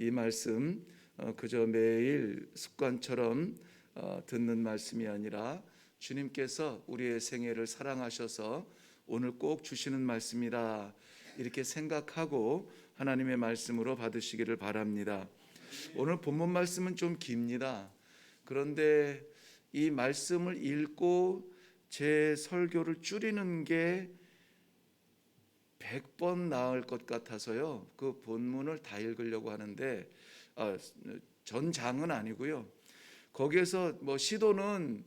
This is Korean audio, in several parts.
이 말씀 그저 매일 습관처럼 듣는 말씀이 아니라 주님께서 우리의 생애를 사랑하셔서 오늘 꼭 주시는 말씀이다 이렇게 생각하고 하나님의 말씀으로 받으시기를 바랍니다. 오늘 본문 말씀은 좀 깁니다. 그런데 이 말씀을 읽고 제 설교를 줄이는 게 100번 나을 것 같아서요. 그 본문을 다 읽으려고 하는데 전장은 아니고요. 거기에서 뭐 시도는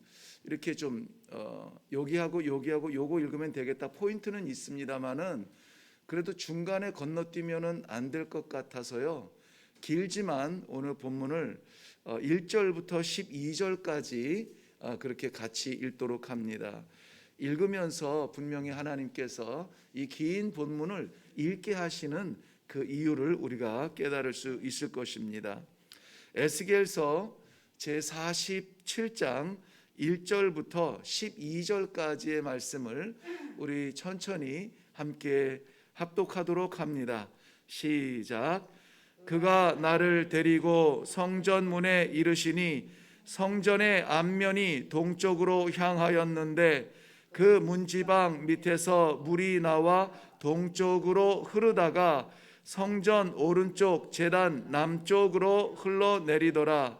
이렇게 좀 여기하고 요거 읽으면 되겠다 포인트는 있습니다만은 그래도 중간에 건너뛰면은 안 될 것 같아서요. 길지만 오늘 본문을 1절부터 12절까지 그렇게 같이 읽도록 합니다. 읽으면서 분명히 하나님께서 이 긴 본문을 읽게 하시는 그 이유를 우리가 깨달을 수 있을 것입니다. 에스겔서 제47장 1절부터 12절까지의 말씀을 우리 천천히 함께 합독하도록 합니다. 시작. 그가 나를 데리고 성전 문에 이르시니 성전의 앞면이 동쪽으로 향하였는데 그 문지방 밑에서 물이 나와 동쪽으로 흐르다가 성전 오른쪽 제단 남쪽으로 흘러내리더라.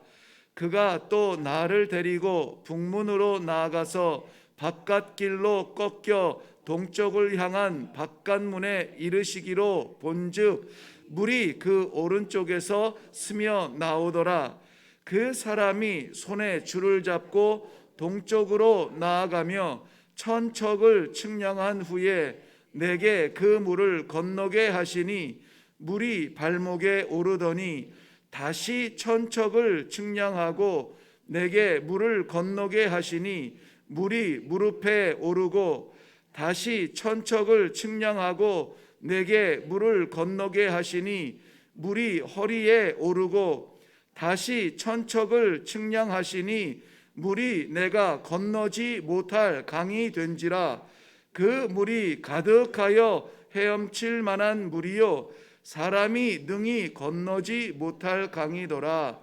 그가 또 나를 데리고 북문으로 나아가서 바깥길로 꺾여 동쪽을 향한 바깥문에 이르시기로 본즉 물이 그 오른쪽에서 스며 나오더라. 그 사람이 손에 줄을 잡고 동쪽으로 나아가며 천척을 측량한 후에 내게 그 물을 건너게 하시니 물이 발목에 오르더니 다시 천척을 측량하고 내게 물을 건너게 하시니 물이 무릎에 오르고 다시 천척을 측량하고 내게 물을 건너게 하시니 물이 허리에 오르고 다시 천척을 측량하시니 물이 내가 건너지 못할 강이 된지라. 그 물이 가득하여 헤엄칠 만한 물이요 사람이 능히 건너지 못할 강이더라.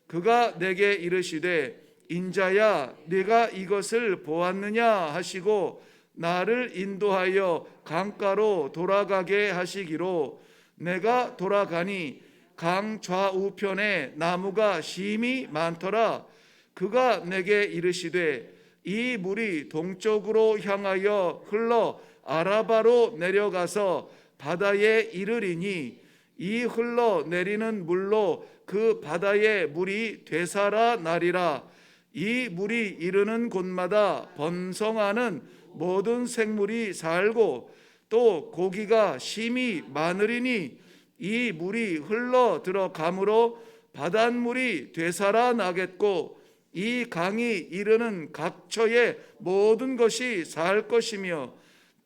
그가 내게 이르시되 인자야 네가 이것을 보았느냐 하시고 나를 인도하여 강가로 돌아가게 하시기로 내가 돌아가니 강 좌우편에 나무가 심히 많더라. 그가 내게 이르시되 이 물이 동쪽으로 향하여 흘러 아라바로 내려가서 바다에 이르리니 이 흘러내리는 물로 그 바다의 물이 되살아 나리라. 이 물이 이르는 곳마다 번성하는 모든 생물이 살고 또 고기가 심히 많으리니 이 물이 흘러 들어가므로 바닷물이 되살아 나겠고 이 강이 이르는 각처의 모든 것이 살 것이며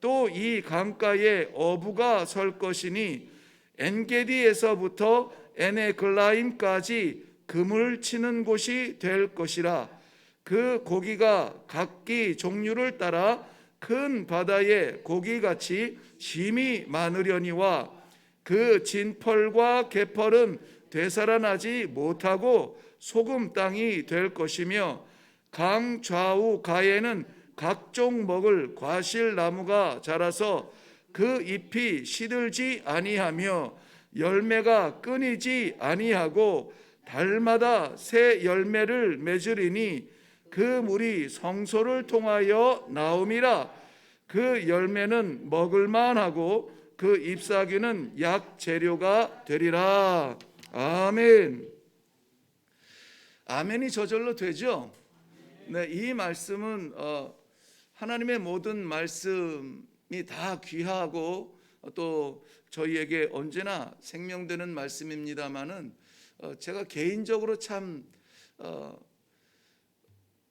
또 이 강가에 어부가 설 것이니 엔게디에서부터 에네글라임까지 금을 치는 곳이 될 것이라. 그 고기가 각기 종류를 따라 큰 바다의 고기같이 심히 많으려니와 그 진펄과 개펄은 되살아나지 못하고 소금 땅이 될 것이며 강 좌우 가에는 각종 먹을 과실나무가 자라서 그 잎이 시들지 아니하며 열매가 끊이지 아니하고 달마다 새 열매를 맺으리니 그 물이 성소를 통하여 나옴이라. 그 열매는 먹을만하고 그 잎사귀는 약 재료가 되리라. 아멘. 아멘이 저절로 되죠? 네, 이 말씀은 하나님의 모든 말씀이 다 귀하고 또 저희에게 언제나 생명되는 말씀입니다만은 제가 개인적으로 참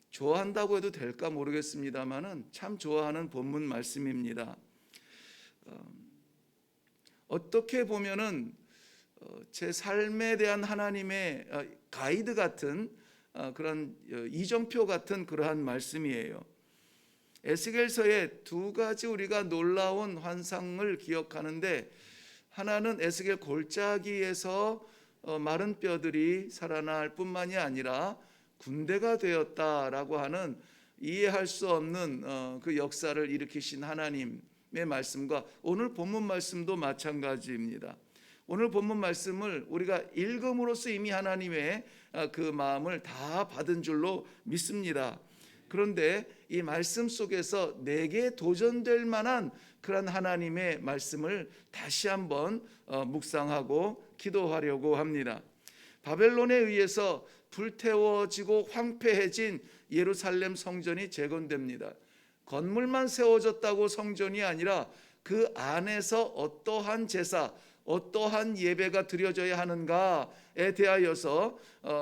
좋아한다고 해도 될까 모르겠습니다만은 참 좋아하는 본문 말씀입니다. 어떻게 보면은 제 삶에 대한 하나님의 가이드 같은 그런 이정표 같은 그러한 말씀이에요. 에스겔서에 두 가지 우리가 놀라운 환상을 기억하는데 하나는 에스겔 골짜기에서 마른 뼈들이 살아날 뿐만이 아니라 군대가 되었다라고 하는 이해할 수 없는 그 역사를 일으키신 하나님의 말씀과 오늘 본문 말씀도 마찬가지입니다. 오늘 본문 말씀을 우리가 읽음으로써 이미 하나님의 그 마음을 다 받은 줄로 믿습니다. 그런데 이 말씀 속에서 내게 도전될 만한 그런 하나님의 말씀을 다시 한번 묵상하고 기도하려고 합니다. 바벨론에 의해서 불태워지고 황폐해진 예루살렘 성전이 재건됩니다. 건물만 세워졌다고 성전이 아니라 그 안에서 어떠한 제사, 어떠한 예배가 드려져야 하는가에 대하여서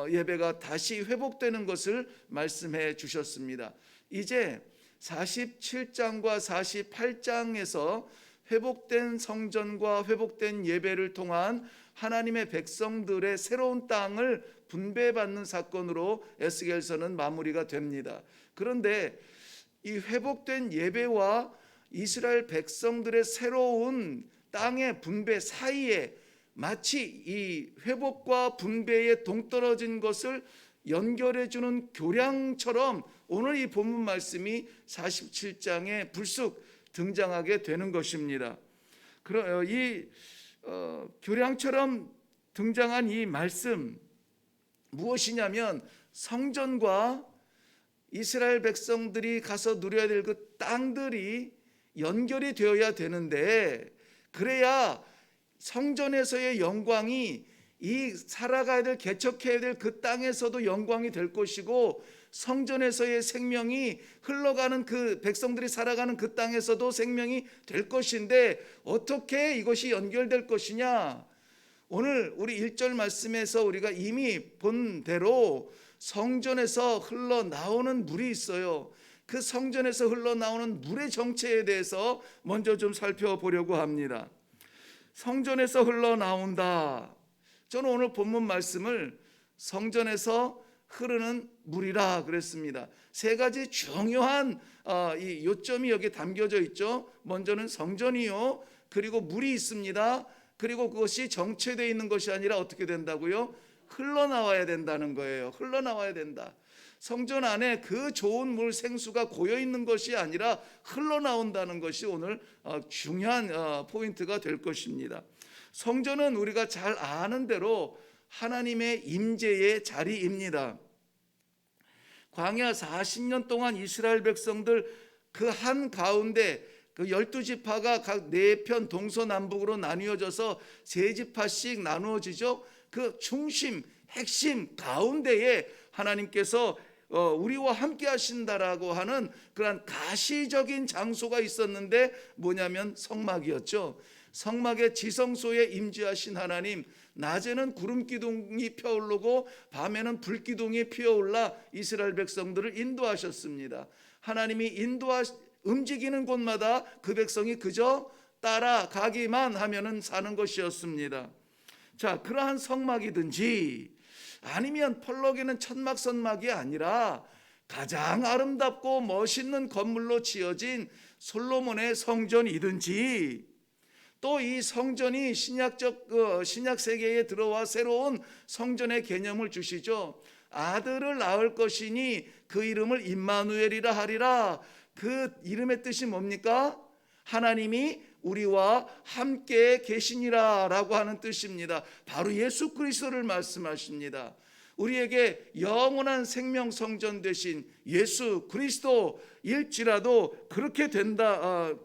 예배가 다시 회복되는 것을 말씀해 주셨습니다. 이제 47장과 48장에서 회복된 성전과 회복된 예배를 통한 하나님의 백성들의 새로운 땅을 분배받는 사건으로 에스겔서는 마무리가 됩니다. 그런데 이 회복된 예배와 이스라엘 백성들의 새로운 땅의 분배 사이에 마치 이 회복과 분배에 동떨어진 것을 연결해 주는 교량처럼 오늘 이 본문 말씀이 47장에 불쑥 등장하게 되는 것입니다. 이 교량처럼 등장한 이 말씀 무엇이냐면 성전과 이스라엘 백성들이 가서 누려야 될 그 땅들이 연결이 되어야 되는데, 그래야 성전에서의 영광이 이 살아가야 될 개척해야 될 그 땅에서도 영광이 될 것이고, 성전에서의 생명이 흘러가는 그 백성들이 살아가는 그 땅에서도 생명이 될 것인데 어떻게 이것이 연결될 것이냐? 오늘 우리 1절 말씀에서 우리가 이미 본 대로 성전에서 흘러나오는 물이 있어요. 그 성전에서 흘러나오는 물의 정체에 대해서 먼저 좀 살펴보려고 합니다. 성전에서 흘러나온다. 저는 오늘 본문 말씀을 성전에서 흐르는 물이라 그랬습니다. 세 가지 중요한 이 요점이 여기 담겨져 있죠. 먼저는 성전이요, 그리고 물이 있습니다. 그리고 그것이 정체되어 있는 것이 아니라 어떻게 된다고요? 흘러나와야 된다는 거예요. 흘러나와야 된다. 성전 안에 그 좋은 물 생수가 고여 있는 것이 아니라 흘러나온다는 것이 오늘 중요한 포인트가 될 것입니다. 성전은 우리가 잘 아는 대로 하나님의 임재의 자리입니다. 광야 40년 동안 이스라엘 백성들 그 한 가운데 그 12지파가 각 4편 동서남북으로 나뉘어져서 3지파씩 나누어지죠. 그 중심, 핵심 가운데에 하나님께서 우리와 함께 하신다라고 하는 그런 가시적인 장소가 있었는데 뭐냐면 성막이었죠. 성막의 지성소에 임재하신 하나님, 낮에는 구름 기둥이 펴오르고 밤에는 불 기둥이 피어올라 이스라엘 백성들을 인도하셨습니다. 하나님이 움직이는 곳마다 그 백성이 그저 따라가기만 하면은 사는 것이었습니다. 자, 그러한 성막이든지 아니면 펄럭이는 천막 선막이 아니라 가장 아름답고 멋있는 건물로 지어진 솔로몬의 성전이든지, 또 이 성전이 신약 세계에 들어와 새로운 성전의 개념을 주시죠. 아들을 낳을 것이니 그 이름을 임마누엘이라 하리라. 그 이름의 뜻이 뭡니까? 하나님이 우리와 함께 계시니라 라고 하는 뜻입니다. 바로 예수 그리스도를 말씀하십니다. 우리에게 영원한 생명 성전 되신 예수 그리스도일지라도 그렇게 된다.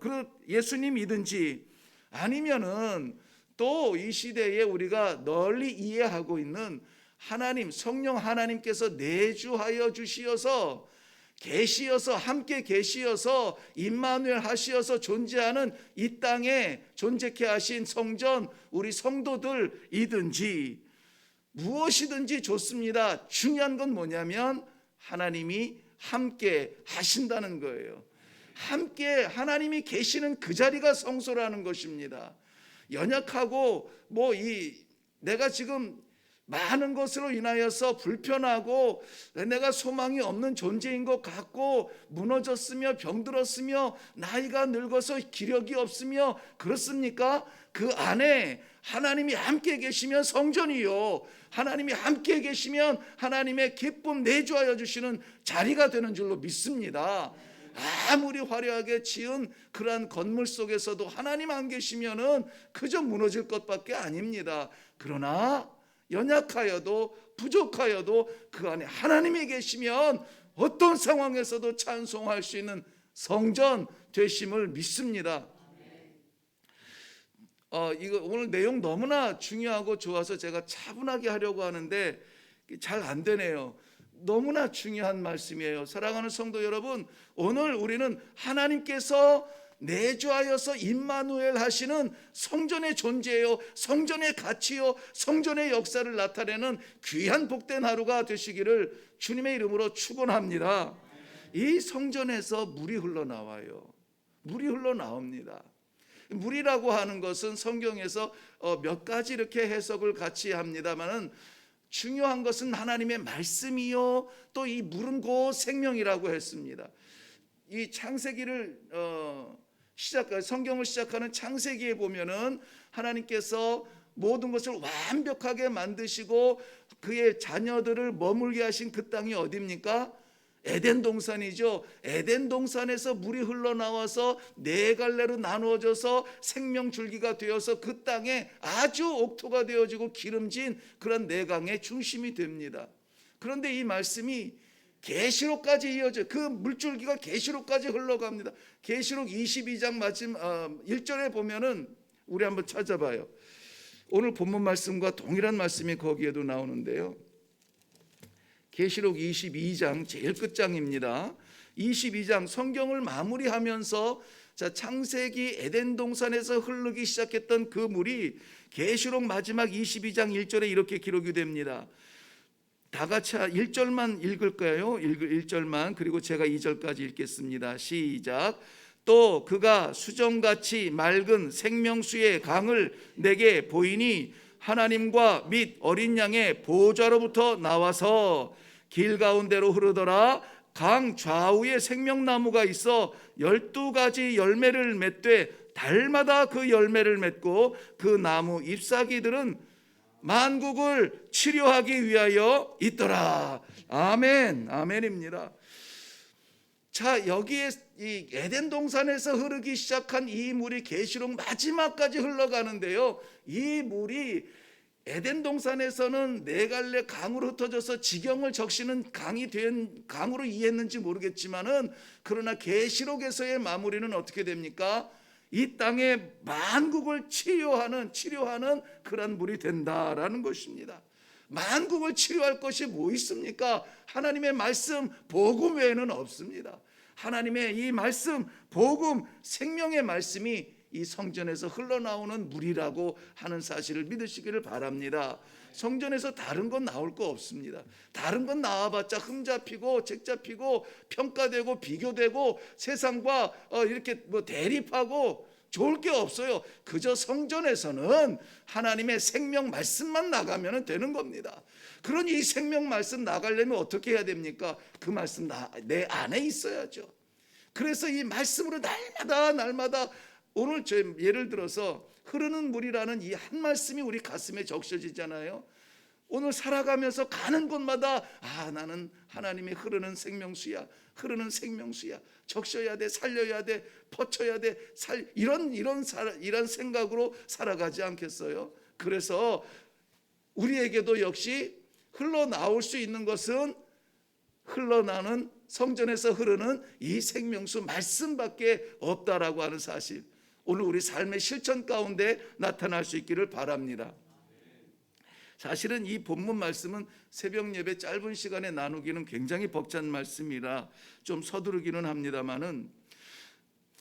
예수님이든지 아니면은 또 이 시대에 우리가 널리 이해하고 있는 하나님, 성령 하나님께서 내주하여 주시어서 계시어서 함께 계시어서 임마누엘 하시어서 존재하는 이 땅에 존재케 하신 성전, 우리 성도들이든지 무엇이든지 좋습니다. 중요한 건 뭐냐면 하나님이 함께 하신다는 거예요. 함께 하나님이 계시는 그 자리가 성소라는 것입니다. 연약하고 내가 지금 많은 것으로 인하여서 불편하고 내가 소망이 없는 존재인 것 같고 무너졌으며 병들었으며 나이가 늙어서 기력이 없으며 그렇습니까? 그 안에 하나님이 함께 계시면 성전이요, 하나님이 함께 계시면 하나님의 기쁨 내주하여 주시는 자리가 되는 줄로 믿습니다. 아무리 화려하게 지은 그러한 건물 속에서도 하나님 안 계시면은 그저 무너질 것밖에 아닙니다. 그러나 연약하여도 부족하여도 그 안에 하나님이 계시면 어떤 상황에서도 찬송할 수 있는 성전 되심을 믿습니다. 이거 오늘 내용 너무나 중요하고 좋아서 제가 차분하게 하려고 하는데 잘 안 되네요. 너무나 중요한 말씀이에요. 사랑하는 성도 여러분, 오늘 우리는 하나님께서 내주하여서 임마누엘 하시는 성전의 존재요, 성전의 가치요, 성전의 역사를 나타내는 귀한 복된 하루가 되시기를 주님의 이름으로 축원합니다. 이 성전에서 물이 흘러나와요. 물이 흘러나옵니다. 물이라고 하는 것은 성경에서 몇 가지 이렇게 해석을 같이 합니다만은 중요한 것은 하나님의 말씀이요, 또 이 물은 곧 생명이라고 했습니다. 이 창세기를 성경을 시작하는 창세기에 보면은 하나님께서 모든 것을 완벽하게 만드시고 그의 자녀들을 머물게 하신 그 땅이 어디입니까? 에덴 동산이죠. 에덴 동산에서 물이 흘러나와서 네 갈래로 나누어져서 생명 줄기가 되어서 그 땅에 아주 옥토가 되어지고 기름진 그런 내강의 중심이 됩니다. 그런데 이 말씀이 계시록까지 이어져, 그 물줄기가 계시록까지 흘러갑니다. 계시록 22장 마지막 1절에 보면은 우리 한번 찾아봐요. 오늘 본문 말씀과 동일한 말씀이 거기에도 나오는데요. 계시록 22장 제일 끝장입니다. 22장 성경을 마무리하면서 창세기 에덴 동산에서 흐르기 시작했던 그 물이 계시록 마지막 22장 1절에 이렇게 기록이 됩니다. 다 같이 1절만 읽을까요? 1절만, 그리고 제가 2절까지 읽겠습니다. 시작. 또 그가 수정같이 맑은 생명수의 강을 내게 보이니 하나님과 및 어린 양의 보좌로부터 나와서 길 가운데로 흐르더라. 강 좌우에 생명나무가 있어 12가지 열매를 맺되 달마다 그 열매를 맺고 그 나무 잎사귀들은 만국을 치료하기 위하여 있더라. 아멘, 아멘입니다. 자, 여기에 이 에덴 동산에서 흐르기 시작한 이 물이 계시록 마지막까지 흘러가는데요. 이 물이 에덴 동산에서는 네 갈래 강으로 흩어져서 지경을 적시는 강이 된 강으로 이해했는지 모르겠지만은, 그러나 계시록에서의 마무리는 어떻게 됩니까? 이 땅의 만국을 치료하는 그런 물이 된다라는 것입니다. 만국을 치료할 것이 뭐 있습니까? 하나님의 말씀, 복음 외에는 없습니다. 하나님의 이 말씀, 복음, 생명의 말씀이 이 성전에서 흘러나오는 물이라고 하는 사실을 믿으시기를 바랍니다. 성전에서 다른 건 나올 거 없습니다. 다른 건 나와봤자 흠잡히고 책잡히고 평가되고 비교되고 세상과 이렇게 대립하고 좋을 게 없어요. 그저 성전에서는 하나님의 생명 말씀만 나가면 되는 겁니다. 그러니 이 생명 말씀 나가려면 어떻게 해야 됩니까? 그 말씀 내 안에 있어야죠. 그래서 이 말씀으로 날마다 오늘 예를 들어서 흐르는 물이라는 이 한 말씀이 우리 가슴에 적셔지잖아요. 오늘 살아가면서 가는 곳마다 나는 하나님의 흐르는 생명수야, 흐르는 생명수야. 적셔야 돼, 살려야 돼, 퍼쳐야 돼, 이런 생각으로 살아가지 않겠어요? 그래서 우리에게도 역시 흘러나올 수 있는 것은 흘러나는 성전에서 흐르는 이 생명수 말씀밖에 없다라고 하는 사실, 오늘 우리 삶의 실천 가운데 나타날 수 있기를 바랍니다. 사실은 이 본문 말씀은 새벽 예배 짧은 시간에 나누기는 굉장히 벅찬 말씀이라 좀 서두르기는 합니다만은,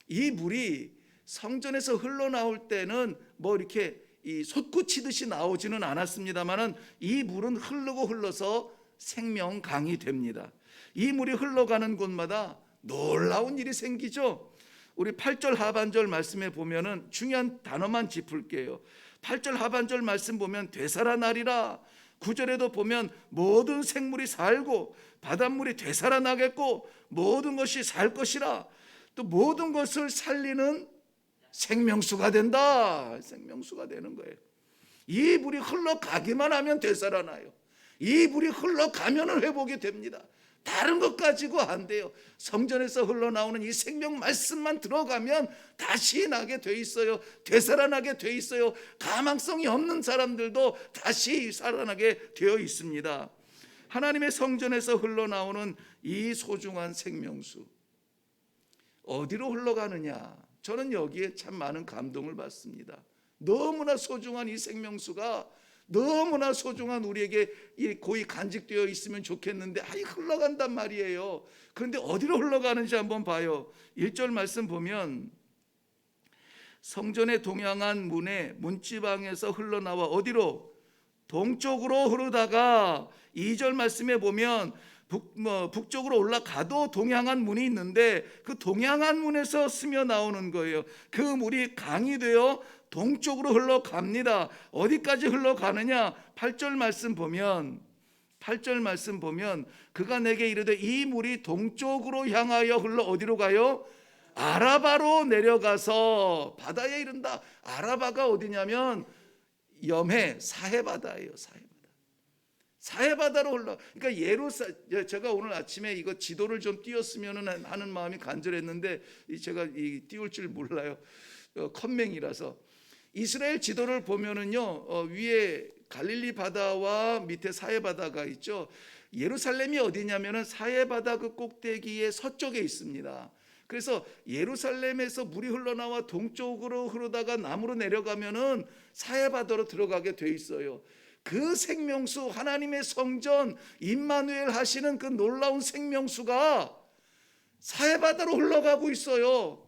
이 물이 성전에서 흘러나올 때는 뭐 이렇게 이 솟구치듯이 나오지는 않았습니다만은, 이 물은 흘러서 생명강이 됩니다. 이 물이 흘러가는 곳마다 놀라운 일이 생기죠. 우리 8절 하반절 말씀에 보면은 중요한 단어만 짚을게요. 8절 하반절 말씀 보면 되살아나리라, 9절에도 보면 모든 생물이 살고 바닷물이 되살아나겠고 모든 것이 살 것이라, 또 모든 것을 살리는 생명수가 된다. 생명수가 되는 거예요. 이 물이 흘러가기만 하면 되살아나요. 이 물이 흘러가면 회복이 됩니다. 다른 것 가지고 안 돼요. 성전에서 흘러나오는 이 생명 말씀만 들어가면 다시 나게 돼 있어요. 되살아나게 돼 있어요. 가망성이 없는 사람들도 다시 살아나게 되어 있습니다. 하나님의 성전에서 흘러나오는 이 소중한 생명수, 어디로 흘러가느냐? 저는 여기에 참 많은 감동을 받습니다. 너무나 소중한 이 생명수가 너무나 소중한 우리에게 고이 간직되어 있으면 좋겠는데 흘러간단 말이에요. 그런데 어디로 흘러가는지 한번 봐요. 1절 말씀 보면 성전의 동양한 문에 문지방에서 흘러나와 어디로? 동쪽으로 흐르다가 2절 말씀에 보면 북쪽으로 올라가도 동양한 문이 있는데 그 동양한 문에서 스며 나오는 거예요. 그 물이 강이 되어 동쪽으로 흘러갑니다. 어디까지 흘러가느냐? 8절 말씀 보면 그가 내게 이르되 이 물이 동쪽으로 향하여 흘러 어디로 가요? 아라바로 내려가서 바다에 이른다. 아라바가 어디냐면 염해 사해바다예요. 사해바다로 흘러. 그러니까 제가 오늘 아침에 이거 지도를 좀 띄웠으면 하는 마음이 간절했는데 제가 띄울 줄 몰라요. 컴맹이라서. 이스라엘 지도를 보면은요, 위에 갈릴리 바다와 밑에 사해바다가 있죠. 예루살렘이 어디냐면은 사해바다 그 꼭대기의 서쪽에 있습니다. 그래서 예루살렘에서 물이 흘러나와 동쪽으로 흐르다가 남으로 내려가면은 사해바다로 들어가게 돼 있어요. 그 생명수, 하나님의 성전 임마누엘 하시는 그 놀라운 생명수가 사해바다로 흘러가고 있어요.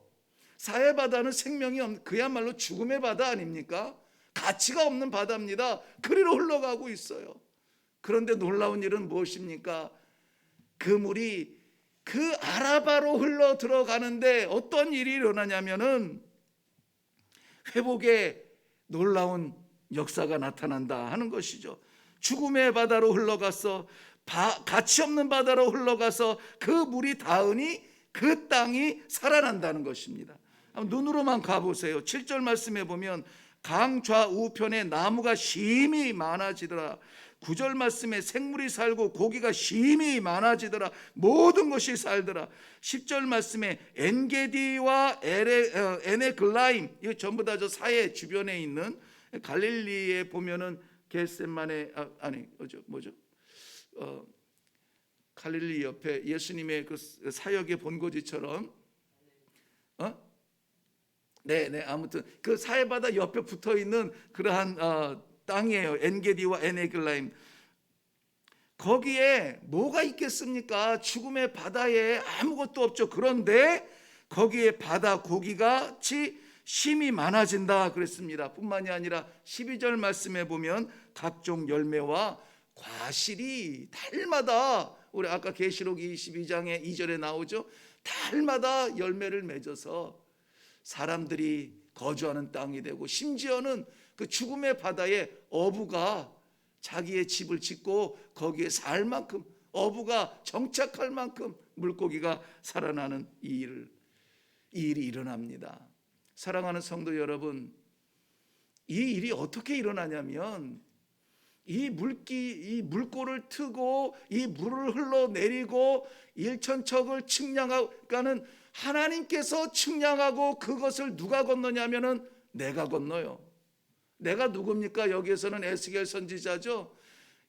사해바다는 생명이 없는, 그야말로 죽음의 바다 아닙니까? 가치가 없는 바다입니다. 그리로 흘러가고 있어요. 그런데 놀라운 일은 무엇입니까? 그 물이 그 아라바로 흘러 들어가는데 어떤 일이 일어나냐면은 회복의 놀라운 역사가 나타난다 하는 것이죠. 죽음의 바다로 흘러가서 가치 없는 바다로 흘러가서 그 물이 닿으니 그 땅이 살아난다는 것입니다. 눈으로만 가보세요. 7절 말씀에 보면 강 좌우편에 나무가 심히 많아지더라. 9절 말씀에 생물이 살고 고기가 심히 많아지더라. 모든 것이 살더라. 10절 말씀에 엔게디와 에네글라임, 이거 전부 다 저 사해 주변에 있는 갈릴리에 보면은 겟세마네 갈릴리 옆에 예수님의 그 사역의 본거지처럼 아무튼 그 사해바다 옆에 붙어 있는 그러한 땅이에요. 엔게디와 에네글라임. 거기에 뭐가 있겠습니까? 죽음의 바다에 아무것도 없죠. 그런데 거기에 바다 고기같이 심이 많아진다 그랬습니다. 뿐만이 아니라 12절 말씀에 보면 각종 열매와 과실이 달마다, 우리 아까 계시록 22장에 2절에 나오죠. 달마다 열매를 맺어서 사람들이 거주하는 땅이 되고, 심지어는 그 죽음의 바다에 어부가 자기의 집을 짓고 거기에 살 만큼, 어부가 정착할 만큼 물고기가 살아나는 이 일이 일어납니다. 사랑하는 성도 여러분, 이 일이 어떻게 일어나냐면 이 물꼬를 트고 이 물을 흘러내리고 일천척을 측량하고는 하나님께서 측량하고 그것을 누가 건너냐면은 내가 건너요. 내가 누굽니까? 여기에서는 에스겔 선지자죠.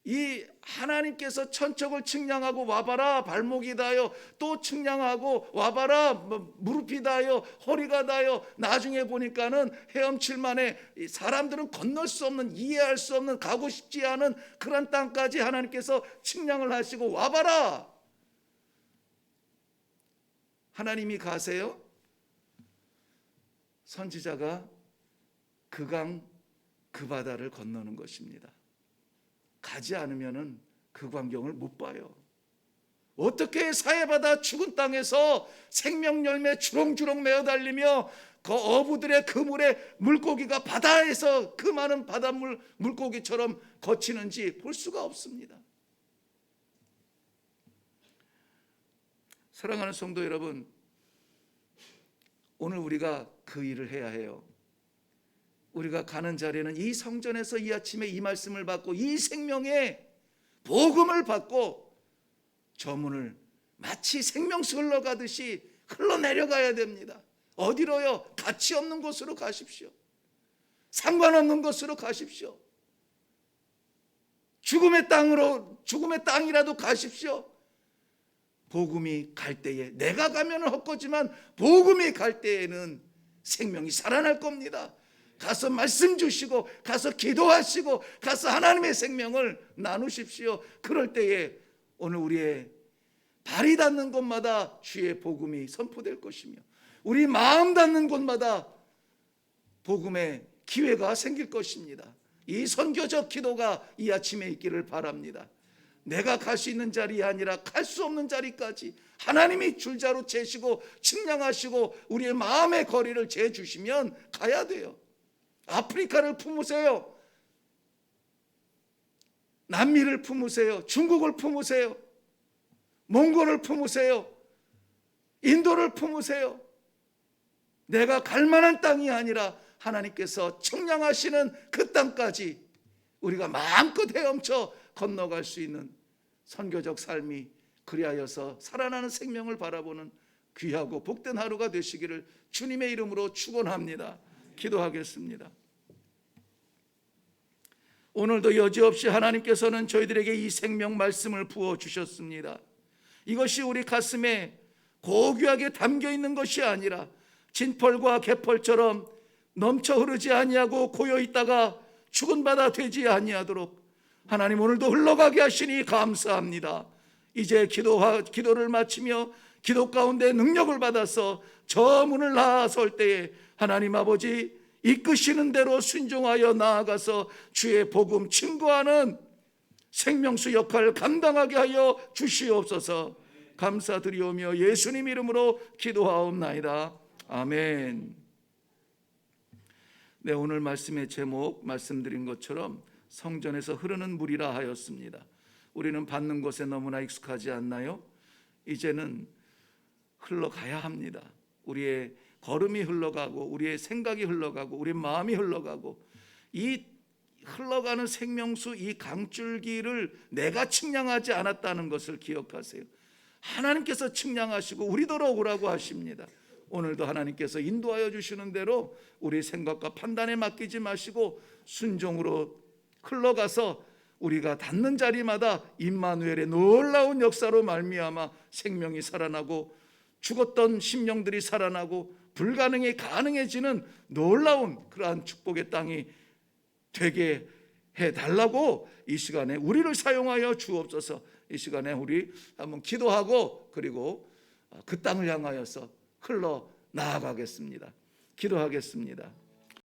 이 하나님께서 천척을 측량하고 와봐라 발목이 닿아요. 또 측량하고 와봐라 무릎이 닿아요. 허리가 닿아요. 나중에 보니까는 헤엄칠 만해 사람들은 건널 수 없는, 이해할 수 없는, 가고 싶지 않은 그런 땅까지 하나님께서 측량을 하시고 와봐라. 하나님이 가세요. 선지자가 그 강, 그 바다를 건너는 것입니다. 가지 않으면은 그 광경을 못 봐요. 어떻게 사해바다 죽은 땅에서 생명 열매 주렁주렁 메어 달리며 그 어부들의 그물에 물고기가 바다에서 그 많은 바닷물 물고기처럼 거치는지 볼 수가 없습니다. 사랑하는 성도 여러분, 오늘 우리가 그 일을 해야 해요. 우리가 가는 자리에는 이 성전에서 이 아침에 이 말씀을 받고 이 생명의 복음을 받고 저 문을 마치 생명수 흘러가듯이 흘러내려가야 됩니다. 어디로요? 가치 없는 곳으로 가십시오. 상관없는 곳으로 가십시오. 죽음의 땅이라도 가십시오. 복음이 갈 때에, 내가 가면 헛거지만 복음이 갈 때에는 생명이 살아날 겁니다. 가서 말씀 주시고, 가서 기도하시고, 가서 하나님의 생명을 나누십시오. 그럴 때에 오늘 우리의 발이 닿는 곳마다 주의 복음이 선포될 것이며, 우리 마음 닿는 곳마다 복음의 기회가 생길 것입니다. 이 선교적 기도가 이 아침에 있기를 바랍니다. 내가 갈 수 있는 자리가 아니라 갈 수 없는 자리까지 하나님이 줄자로 재시고 측량하시고 우리의 마음의 거리를 재주시면 가야 돼요. 아프리카를 품으세요. 남미를 품으세요. 중국을 품으세요. 몽골을 품으세요. 인도를 품으세요. 내가 갈 만한 땅이 아니라 하나님께서 측량하시는 그 땅까지 우리가 마음껏 헤엄쳐 건너갈 수 있는 선교적 삶이, 그리하여서 살아나는 생명을 바라보는 귀하고 복된 하루가 되시기를 주님의 이름으로 축원합니다. 기도하겠습니다. 오늘도 여지없이 하나님께서는 저희들에게 이 생명 말씀을 부어주셨습니다. 이것이 우리 가슴에 고귀하게 담겨 있는 것이 아니라 진펄과 개펄처럼 넘쳐 흐르지 아니하고 고여 있다가 죽은 바다 되지 아니하도록 하나님 오늘도 흘러가게 하시니 감사합니다. 이제 기도를 마치며 기도 가운데 능력을 받아서 저 문을 나설 때에 하나님 아버지 이끄시는 대로 순종하여 나아가서 주의 복음 증거하는 생명수 역할을 감당하게 하여 주시옵소서. 감사드리오며 예수님 이름으로 기도하옵나이다. 아멘. 네, 오늘 말씀의 제목 말씀드린 것처럼 성전에서 흐르는 물이라 하였습니다. 우리는 받는 것에 너무나 익숙하지 않나요? 이제는 흘러가야 합니다. 우리의 걸음이 흘러가고 우리의 생각이 흘러가고 우리의 마음이 흘러가고 이 흘러가는 생명수 이 강줄기를 내가 측량하지 않았다는 것을 기억하세요. 하나님께서 측량하시고 우리더러 오라고 하십니다. 오늘도 하나님께서 인도하여 주시는 대로 우리 생각과 판단에 맡기지 마시고 순종으로 흘러가서 우리가 닿는 자리마다 임마누엘의 놀라운 역사로 말미암아 생명이 살아나고 죽었던 심령들이 살아나고 불가능이 가능해지는 놀라운 그러한 축복의 땅이 되게 해달라고 이 시간에 우리를 사용하여 주옵소서. 이 시간에 우리 한번 기도하고 그리고 그 땅을 향하여서 흘러 나아가겠습니다. 기도하겠습니다.